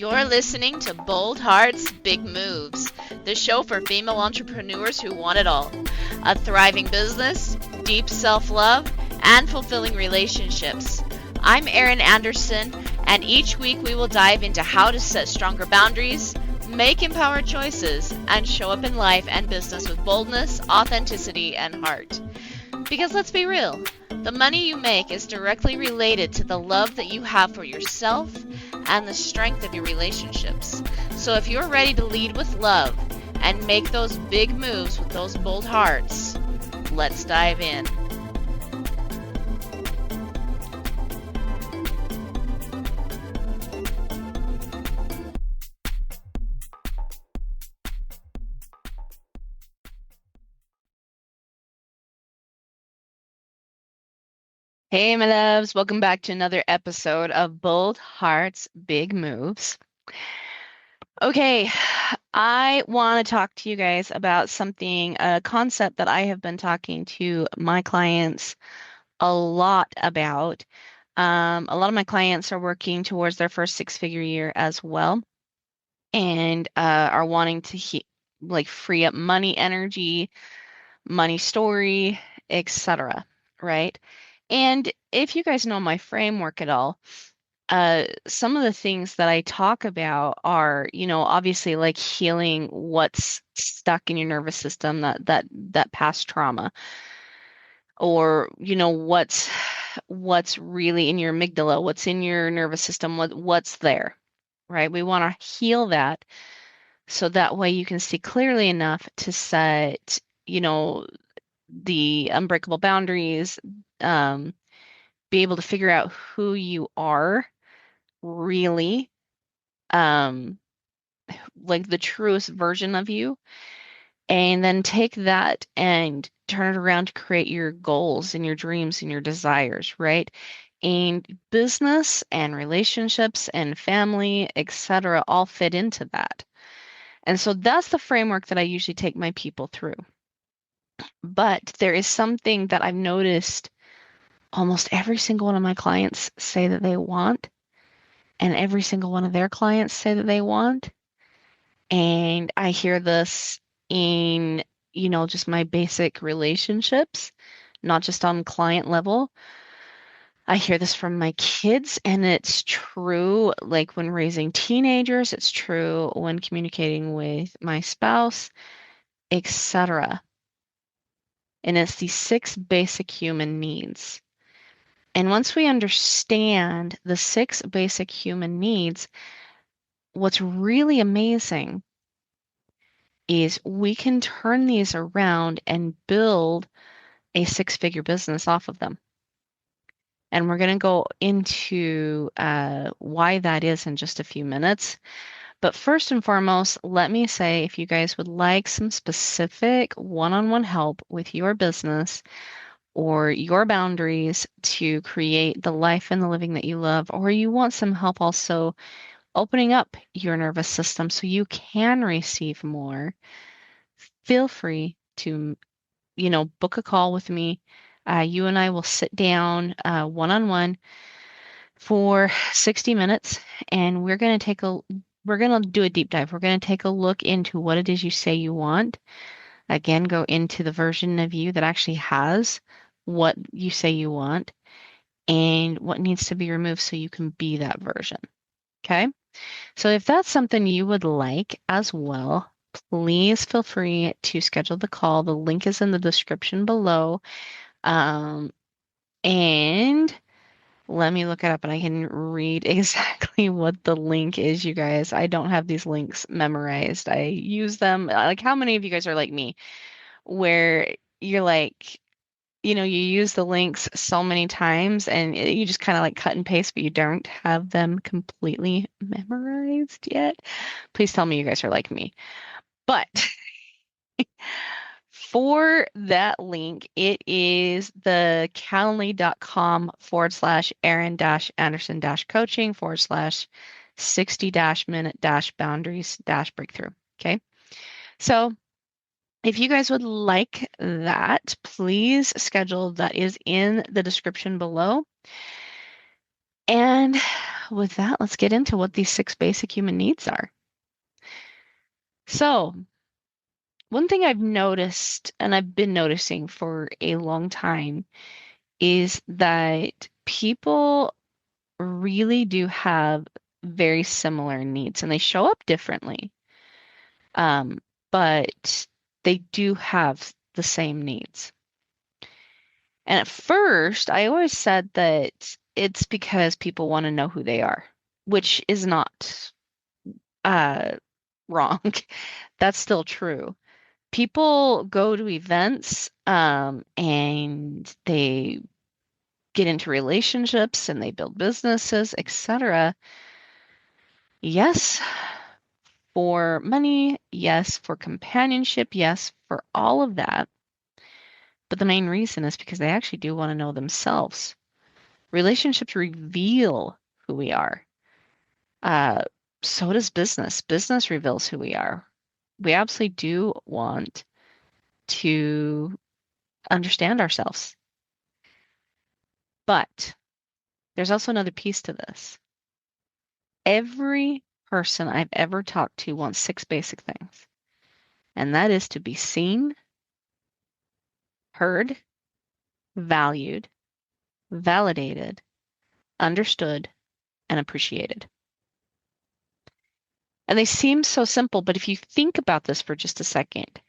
You're listening to Bold Hearts, Big Moves, the show for female entrepreneurs who want it all: a thriving business, deep self love, and fulfilling relationships. I'm Erin Anderson, and each week we will dive into how to set stronger boundaries, make empowered choices, and show up in life and business with boldness, authenticity, and heart. Because let's be real, the money you make is directly related to the love that you have for yourself and the strength of your relationships. So if you're ready to lead with love and make those big moves with those bold hearts, let's dive in. Hey, my loves, welcome back to another episode of Bold Hearts, Big Moves. Okay, I want to talk to you guys about something, a concept that I have been talking to my clients a lot about. A lot of my clients are working towards their first six-figure year as well, and are wanting to free up money energy, money story, etc. Right? And if you guys know my framework at all, some of the things that I talk about are, obviously like healing what's stuck in your nervous system, that past trauma, or what's really in your amygdala, what's in your nervous system, what's there, right? We want to heal that so that way you can see clearly enough to set, the unbreakable boundaries, be able to figure out who you are really, um, like the truest version of you, and then take that and turn it around to create your goals and your dreams and your desires, right? And business and relationships and family, etc., all fit into that. And so that's the framework that I usually take my people through. But there is something that I've noticed almost every single one of my clients say that they want, and every single one of their clients say that they want. And I hear this in, just my basic relationships, not just on client level. I hear this from my kids, and it's true like when raising teenagers, it's true when communicating with my spouse, etc. And it's these 6 basic human needs. And once we understand the 6 basic human needs, what's really amazing is we can turn these around and build a 6-figure business off of them. And we're going to go into why that is in just a few minutes. But first and foremost, let me say, if you guys would like some specific one-on-one help with your business or your boundaries to create the life and the living that you love, or you want some help also opening up your nervous system so you can receive more, feel free to, book a call with me. You and I will sit down one-on-one for 60 minutes, and we're going to do a deep dive. We're going to take a look into what it is you say you want. Again, go into the version of you that actually has what you say you want and what needs to be removed so you can be that version. Okay? So if that's something you would like as well, please feel free to schedule the call. The link is in the description below. And let me look it up and I can read exactly what the link is, you guys. I don't have these links memorized. I use them. Like, how many of you guys are like me, where you're like, you use the links so many times and you just kind of like cut and paste, but you don't have them completely memorized yet? Please tell me you guys are like me. But for that link, it is the Calendly.com/Erin-Anderson-coaching/60-minute-boundaries-breakthrough. Okay. So if you guys would like that, please schedule. That is in the description below. And with that, let's get into what these 6 basic human needs are. So, one thing I've noticed, and I've been noticing for a long time, is that people really do have very similar needs and they show up differently. Um, but they do have the same needs. And at first, I always said that it's because people want to know who they are, which is not uh, wrong. That's still true. People go to events and they get into relationships and they build businesses, etc. Yes, for money, yes, for companionship, yes, for all of that. But the main reason is because they actually do want to know themselves. Relationships reveal who we are. Uh, so does business. Business reveals who we are. We absolutely do want to understand ourselves. But there's also another piece to this. Every person I've ever talked to wants 6 basic things, and that is to be seen, heard, valued, validated, understood, and appreciated. And they seem so simple, but if you think about this for just a second,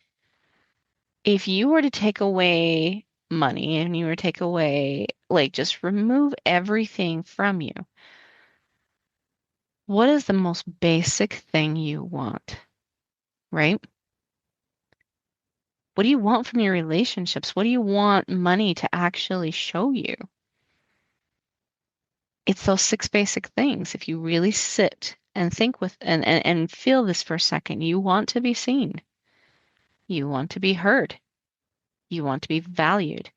if you were to take away money and you were to take away, like, just remove everything from you, what is the most basic thing you want, right? What do you want from your relationships? What do you want money to actually show you? It's those 6 basic things. If you really sit and think with and feel this for a second, you want to be seen. You want to be heard. You want to be valued.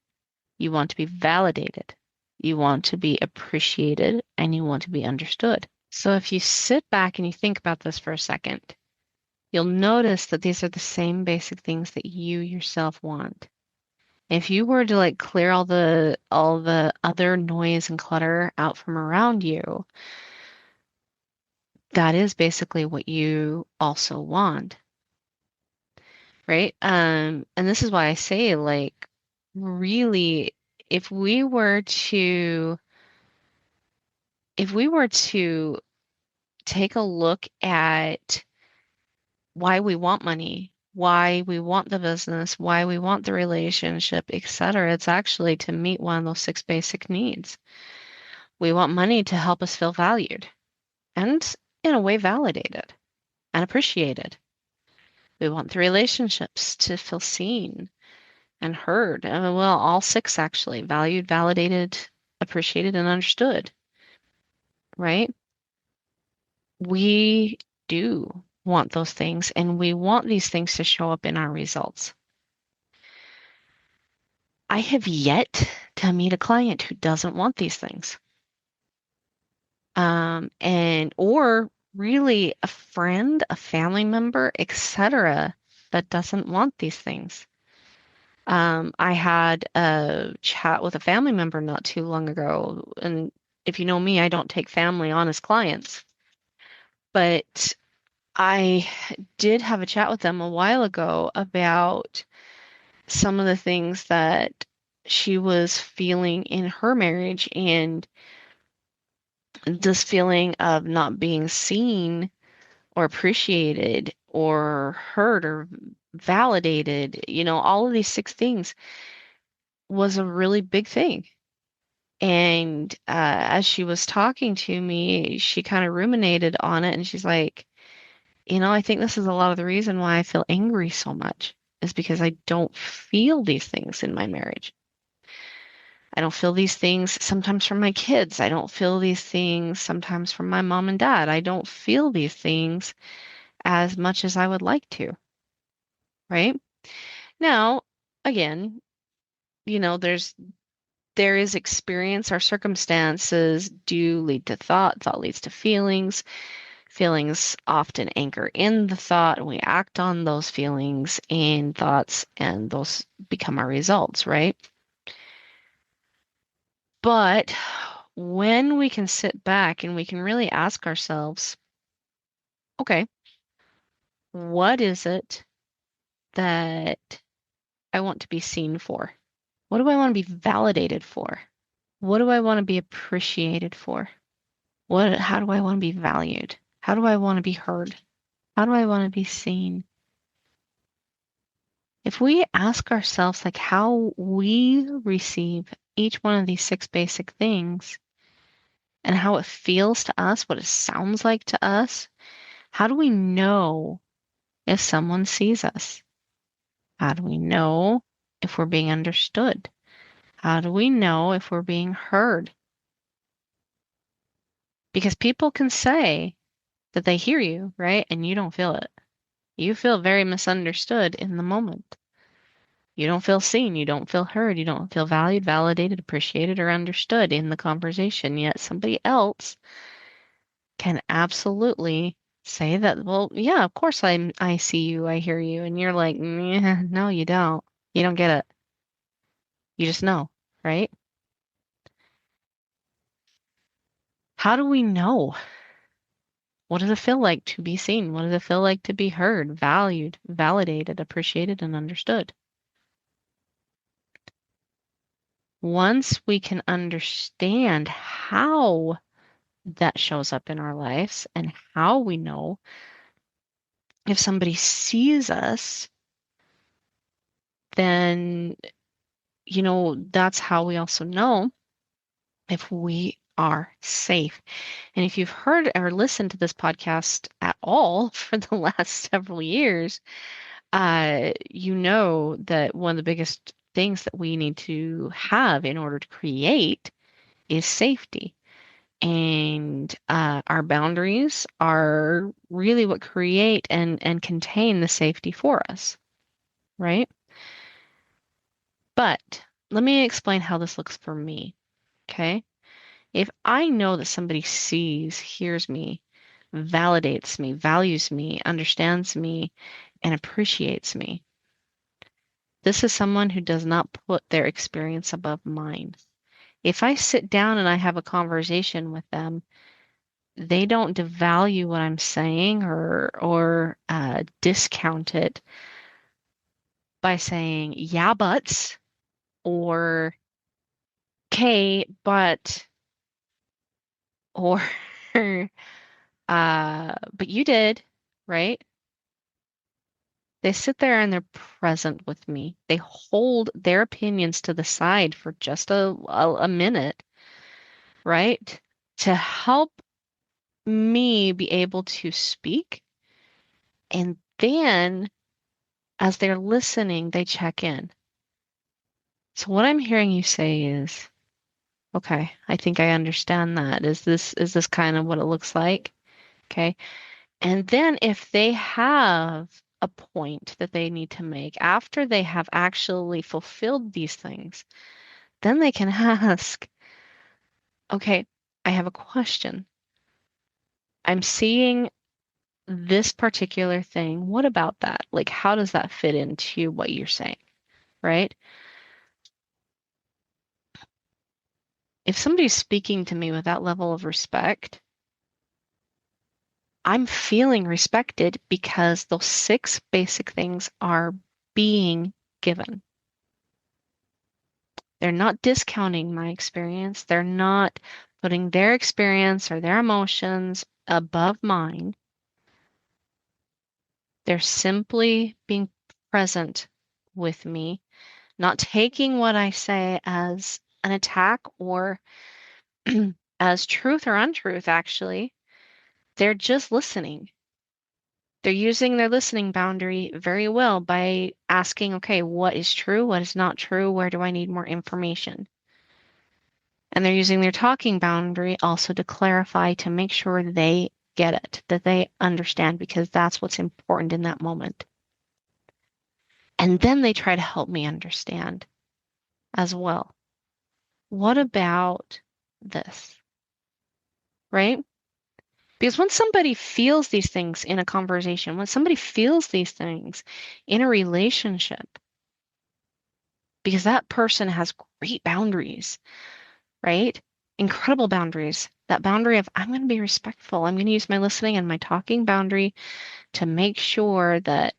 You want to be validated. You want to be appreciated and you want to be understood. So if you sit back and you think about this for a second, you'll notice that these are the same basic things that you yourself want. If you were to like clear all the other noise and clutter out from around you, that is basically what you also want, right? And this is why I say, like, really, if we were to if we were to take a look at why we want money, why we want the business, why we want the relationship, etc., it's actually to meet one of those 6 basic needs. We want money to help us feel valued and, in a way, validated and appreciated. We want the relationships to feel seen and heard. Well, all 6 actually: valued, validated, appreciated, and understood, right? We do want those things, and we want these things to show up in our results. I have yet to meet a client who doesn't want these things. And or really a friend, a family member, etc., that doesn't want these things. I had a chat with a family member not too long ago, and if you know me, I don't take family on as clients, but I did have a chat with them a while ago about some of the things that she was feeling in her marriage and this feeling of not being seen or appreciated or heard or validated, all of these 6 things was a really big thing. And as she was talking to me, she kind of ruminated on it and she's like, I think this is a lot of the reason why I feel angry so much is because I don't feel these things in my marriage. I don't feel these things sometimes from my kids. I don't feel these things sometimes from my mom and dad. I don't feel these things as much as I would like to, right? Now, again, there is experience. Our circumstances do lead to thought. Thought leads to feelings. Feelings often anchor in the thought, and we act on those feelings and thoughts, and those become our results, right? But when we can sit back and we can really ask ourselves, okay, what is it that I want to be seen for? What do I want to be validated for? What do I want to be appreciated for? How do I want to be valued? How do I want to be heard? How do I want to be seen? If we ask ourselves like how we receive each one of these six basic things and how it feels to us, what it sounds like to us, how do we know if someone sees us? How do we know if we're being understood? How do we know if we're being heard? Because people can say that they hear you, right? And you don't feel it. You feel very misunderstood in the moment. You don't feel seen. You don't feel heard. You don't feel valued, validated, appreciated, or understood in the conversation. Yet somebody else can absolutely say that, well, yeah, of course I see you, I hear you. And you're like, "Yeah, no, you don't. You don't get it. You just know, right? How do we know? What does it feel like to be seen? What does it feel like to be heard, valued, validated, appreciated, and understood? Once we can understand how that shows up in our lives and how we know if somebody sees us, then, that's how we also know if we are safe. And if you've heard or listened to this podcast at all for the last several years, you know that one of the biggest things that we need to have in order to create is safety. And our boundaries are really what create and contain the safety for us, right? But let me explain how this looks for me, okay? If I know that somebody sees, hears me, validates me, values me, understands me, and appreciates me, this is someone who does not put their experience above mine. If I sit down and I have a conversation with them, they don't devalue what I'm saying or discount it by saying yeah buts or okay but or but you did, right? They sit there and they're present with me. They hold their opinions to the side for just a minute, right? To help me be able to speak. And then as they're listening, they check in. So what I'm hearing you say is, okay, I think I understand that. Is this kind of what it looks like? Okay. And then if they have a point that they need to make after they have actually fulfilled these things, then they can ask, okay, I have a question. I'm seeing this particular thing. What about that? Like, how does that fit into what you're saying, right? If somebody's speaking to me with that level of respect, I'm feeling respected because those six basic things are being given. They're not discounting my experience. They're not putting their experience or their emotions above mine. They're simply being present with me, not taking what I say as an attack or as truth or untruth, actually. They're just listening. They're using their listening boundary very well by asking, okay, what is true? What is not true? Where do I need more information? And they're using their talking boundary also to clarify, to make sure they get it, that they understand, because that's what's important in that moment. And then they try to help me understand as well. What about this? Right? Because when somebody feels these things in a conversation, when somebody feels these things in a relationship, because that person has great boundaries, right? incredible boundaries. That boundary of I'm going to be respectful. I'm going to use my listening and my talking boundary to make sure that,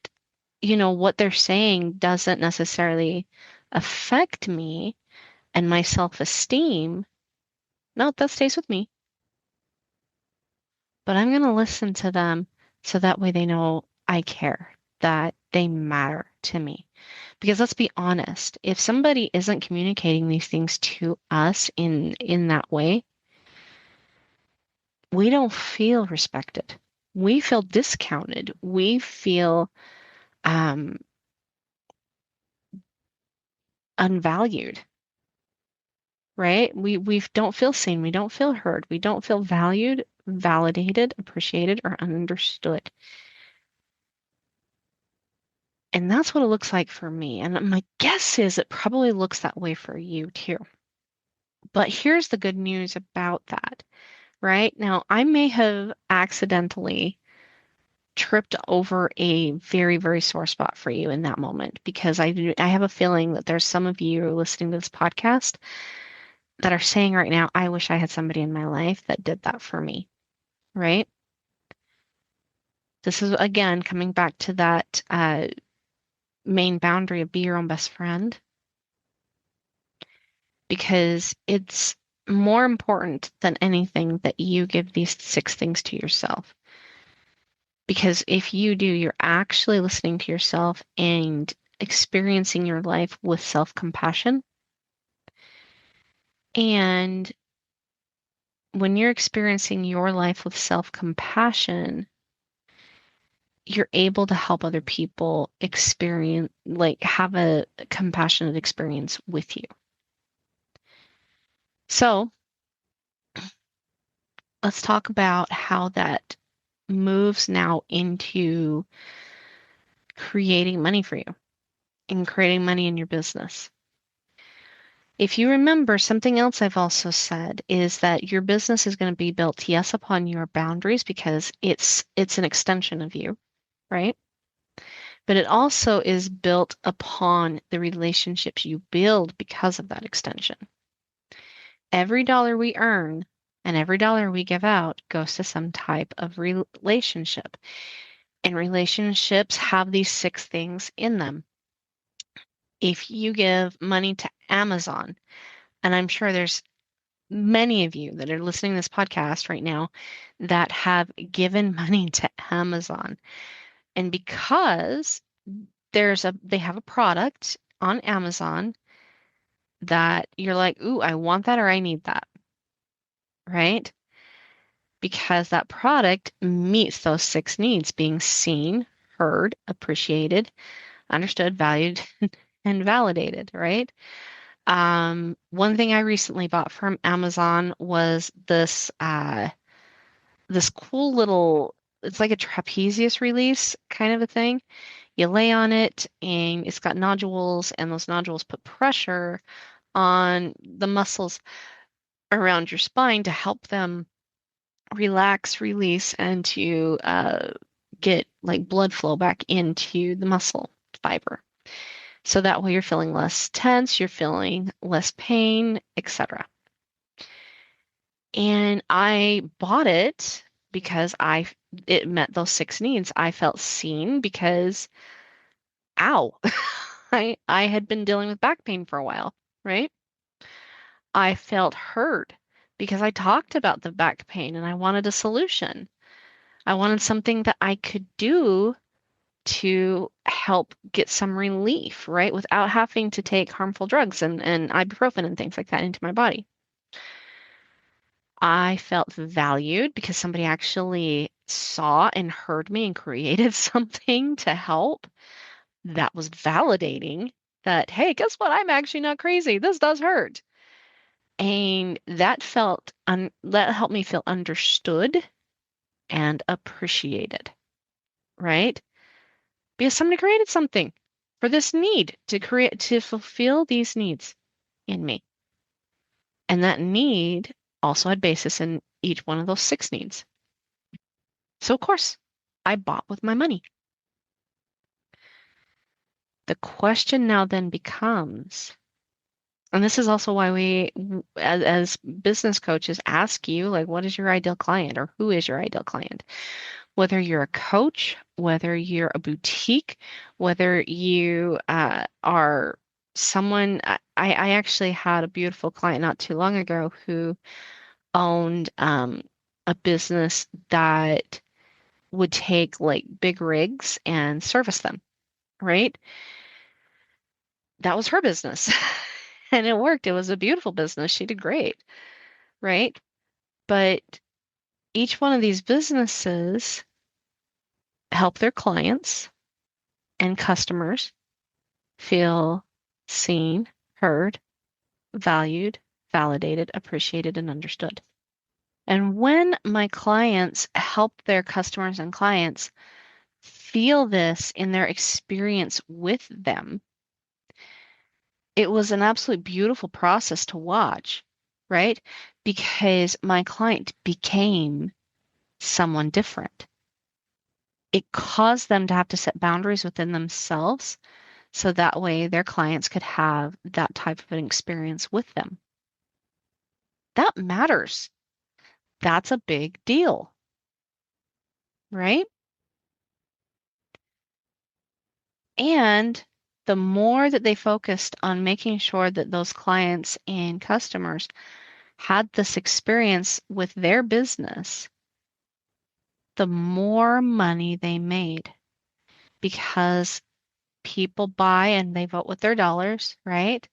what they're saying doesn't necessarily affect me and my self-esteem. No, that stays with me. But I'm going to listen to them so that way they know I care, that they matter to me. Because let's be honest, if somebody isn't communicating these things to us in that way, we don't feel respected. We feel discounted. We feel um, unvalued, right? We don't feel seen. We don't feel heard. We don't feel valued, validated, appreciated, or understood. And that's what it looks like for me. And my guess is it probably looks that way for you too. But here's the good news about that, right? Now, I may have accidentally tripped over a very, very sore spot for you in that moment because I have a feeling that there's some of you listening to this podcast that are saying right now, I wish I had somebody in my life that did that for me, right? This is again coming back to that main boundary of be your own best friend because it's more important than anything that you give these 6 things to yourself. Because if you do, you're actually listening to yourself and experiencing your life with self-compassion. And when you're experiencing your life with self-compassion, you're able to help other people experience, like have a compassionate experience with you. So let's talk about how that moves now into creating money for you and creating money in your business. If you remember, something else I've also said is that your business is going to be built, yes, upon your boundaries because it's an extension of you, right? But it also is built upon the relationships you build because of that extension. Every dollar we earn and every dollar we give out goes to some type of relationship. And relationships have these 6 things in them. If you give money to Amazon, and I'm sure there's many of you that are listening to this podcast right now that have given money to Amazon. And because they have a product on Amazon that you're like, ooh, I want that or I need that, right? Because that product meets those 6 needs, being seen, heard, appreciated, understood, valued, and validated, right? One thing I recently bought from Amazon was this cool little, it's like a trapezius release kind of a thing. You lay on it and it's got nodules, and those nodules put pressure on the muscles around your spine to help them relax, release, and to get like blood flow back into the muscle fiber. So that way you're feeling less tense, you're feeling less pain, etc. And I bought it because it met those 6 needs. I felt seen because ow, I had been dealing with back pain for a while, right? I felt heard because I talked about the back pain and I wanted a solution. I wanted something that I could do to help get some relief, right? Without having to take harmful drugs and ibuprofen and things like that into my body. I felt valued because somebody actually saw and heard me and created something to help. That was validating that, hey, guess what? I'm actually not crazy. This does hurt. And that helped me feel understood and appreciated, right? Because somebody created something for this need to fulfill these needs in me. And that need also had basis in each one of those 6 needs. So of course, I bought with my money. The question now then becomes, And this is also why we, as business coaches, ask you, like, what is your ideal client or who is your ideal client? Whether you're a coach, whether you're a boutique, whether you are someone, I actually had a beautiful client not too long ago who owned a business that would take like big rigs and service them, right? That was her business. And it worked. It was a beautiful business. She did great, right? But each one of these businesses help their clients and customers feel seen, heard, valued, validated, appreciated, and understood. And when my clients help their customers and clients feel this in their experience with them, it was an absolute beautiful process to watch, right? Because my client became someone different. It caused them to have to set boundaries within themselves so that way their clients could have that type of an experience with them. That matters. That's a big deal, right? And the more that they focused on making sure that those clients and customers had this experience with their business, the more money they made because people buy and they vote with their dollars, right?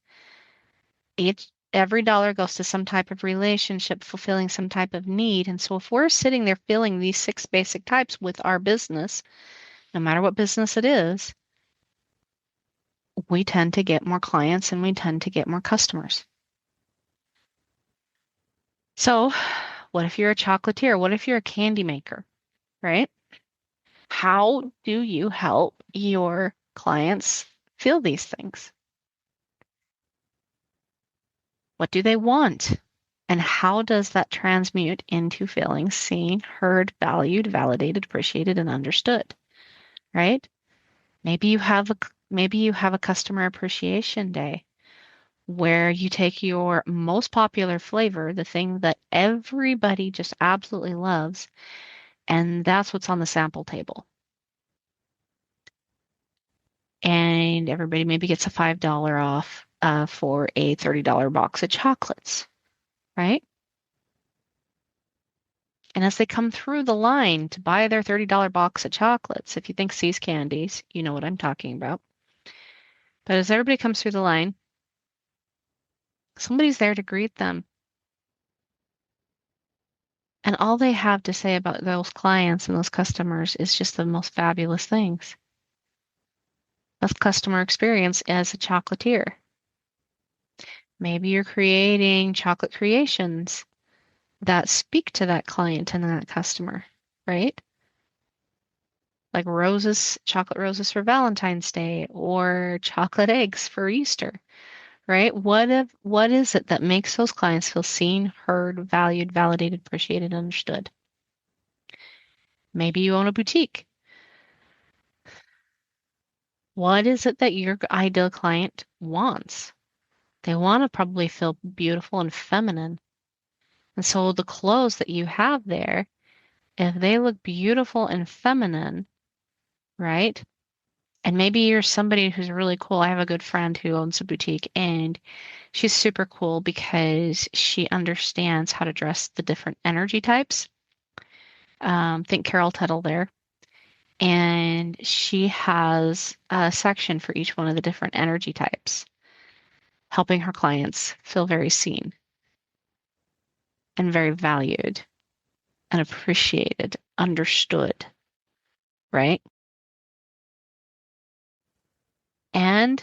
Every dollar goes to some type of relationship, fulfilling some type of need. And so if we're sitting there filling these six basic types with our business, no matter what business it is, we tend to get more clients and we tend to get more customers. So, what if you're a chocolatier? What if you're a candy maker, right? How do you help your clients feel these things? What do they want? And how does that transmute into feeling seen, heard, valued, validated, appreciated, and understood, right? Maybe you have a customer appreciation day where you take your most popular flavor, the thing that everybody just absolutely loves, and that's what's on the sample table. And everybody maybe gets a $5 off for a $30 box of chocolates, right? And as they come through the line to buy their $30 box of chocolates, if you think See's Candies, you know what I'm talking about. But as everybody comes through the line, somebody's there to greet them. And all they have to say about those clients and those customers is just the most fabulous things. That's customer experience as a chocolatier. Maybe you're creating chocolate creations that speak to that client and that customer, right? Like roses, chocolate roses for Valentine's Day or chocolate eggs for Easter, right? What is it that makes those clients feel seen, heard, valued, validated, appreciated, understood? Maybe you own a boutique. What is it that your ideal client wants? They want to probably feel beautiful and feminine. And so the clothes that you have there, if they look beautiful and feminine, right? And maybe you're somebody who's really cool. I have a good friend who owns a boutique and she's super cool because she understands how to dress the different energy types. Think Carol Tuttle there. And she has a section for each one of the different energy types, helping her clients feel very seen and very valued and appreciated, understood, right? And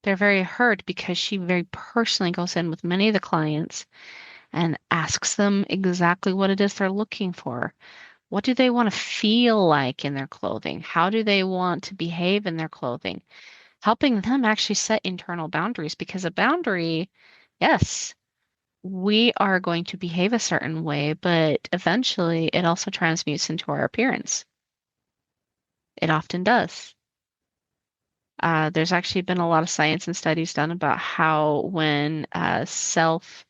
they're very hurt because she very personally goes in with many of the clients and asks them exactly what it is they're looking for. What do they want to feel like in their clothing? How do they want to behave in their clothing? Helping them actually set internal boundaries because a boundary, yes, we are going to behave a certain way, but eventually it also transmutes into our appearance. It often does. There's actually been a lot of science and studies done about how when self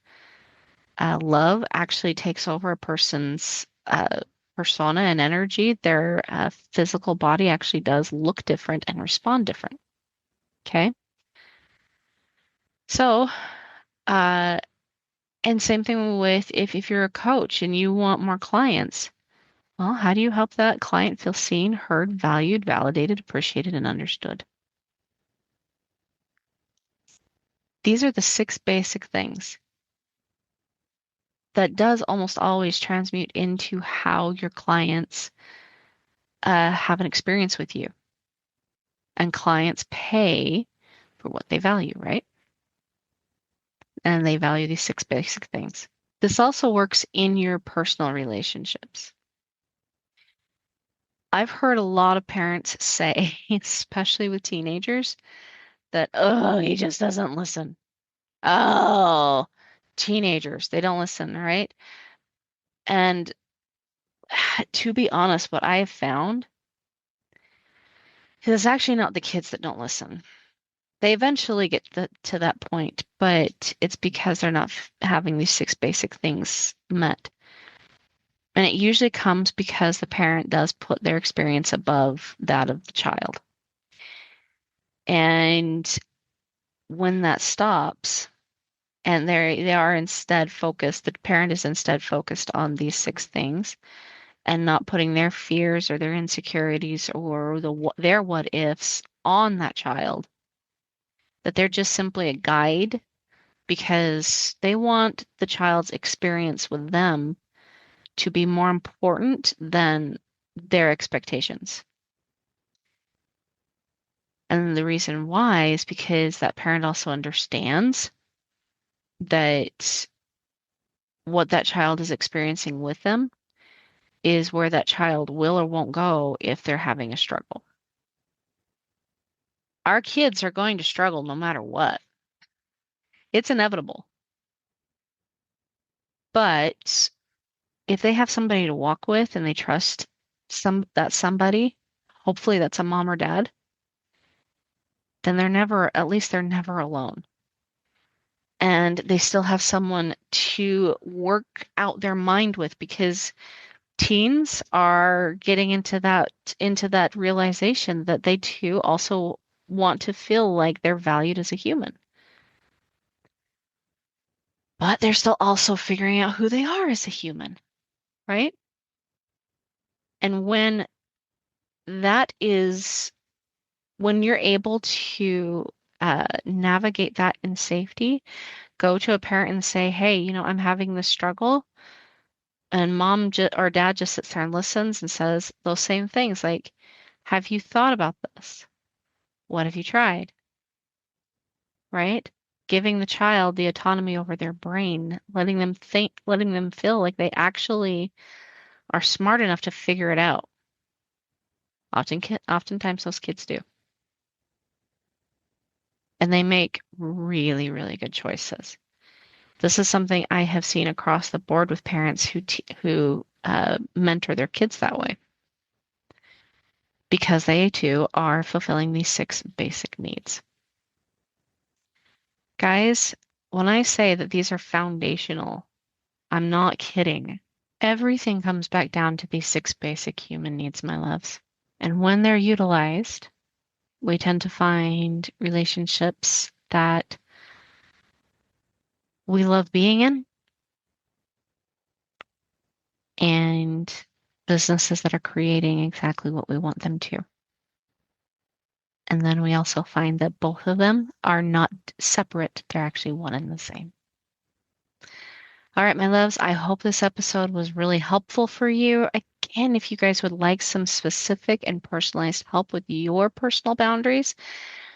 love actually takes over a person's persona and energy, their physical body actually does look different and respond different. Okay. So, uh, and same thing with if you're a coach and you want more clients, well, how do you help that client feel seen, heard, valued, validated, appreciated, and understood? These are the 6 basic things that does almost always transmute into how your clients have an experience with you. And clients pay for what they value, right? And they value these 6 basic things. This also works in your personal relationships. I've heard a lot of parents say, especially with teenagers, that, oh, he just doesn't listen. Oh, teenagers, they don't listen, right? And to be honest, what I have found is it's actually not the kids that don't listen. They eventually get to that point, but it's because they're not having these 6 basic things met. And it usually comes because the parent does put their experience above that of the child. And when that stops, and they are instead focused, the parent is instead focused on these 6 things and not putting their fears or their insecurities or their what ifs on that child, that they're just simply a guide because they want the child's experience with them to be more important than their expectations. And the reason why is because that parent also understands that what that child is experiencing with them is where that child will or won't go if they're having a struggle. Our kids are going to struggle no matter what. It's inevitable. But if they have somebody to walk with and they trust somebody, hopefully that's a mom or dad, then at least they're never alone. And they still have someone to work out their mind with because teens are getting into that realization that they too also want to feel like they're valued as a human. But they're still also figuring out who they are as a human, right? And that is when you're able to navigate that in safety, go to a parent and say, hey, I'm having this struggle. And or dad just sits there and listens and says those same things like, have you thought about this? What have you tried? Right? Giving the child the autonomy over their brain, letting them think, letting them feel like they actually are smart enough to figure it out. Oftentimes those kids do. And they make really, really good choices. This is something I have seen across the board with parents who mentor their kids that way because they too are fulfilling these 6 basic needs. Guys, when I say that these are foundational, I'm not kidding. Everything comes back down to these 6 basic human needs, my loves. And when they're utilized, we tend to find relationships that we love being in and businesses that are creating exactly what we want them to. And then we also find that both of them are not separate, they're actually one and the same. All right, my loves, I hope this episode was really helpful for you. Again, if you guys would like some specific and personalized help with your personal boundaries,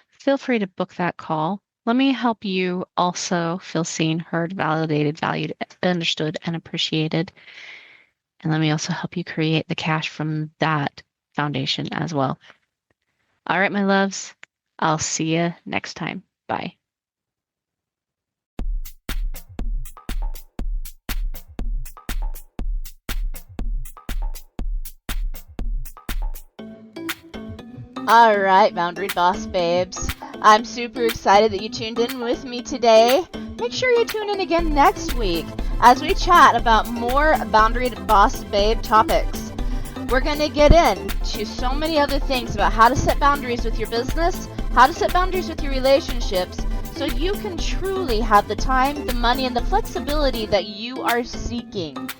feel free to book that call. Let me help you also feel seen, heard, validated, valued, understood, and appreciated. And let me also help you create the cash from that foundation as well. All right, my loves, I'll see you next time. Bye. All right, Boundary Boss babes. I'm super excited that you tuned in with me today. Make sure you tune in again next week as we chat about more Boundary Boss babe topics. We're going to get into so many other things about how to set boundaries with your business, how to set boundaries with your relationships, so you can truly have the time, the money, and the flexibility that you are seeking.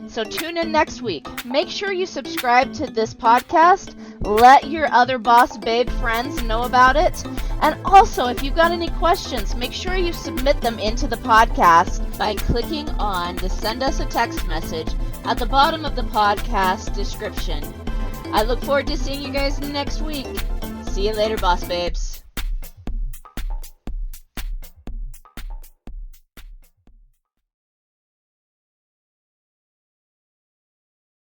So tune in next week. Make sure you subscribe to this podcast. Let your other boss babe friends know about it. And also, if you've got any questions, make sure you submit them into the podcast by clicking on the send us a text message at the bottom of the podcast description. I look forward to seeing you guys next week. See you later, boss babes.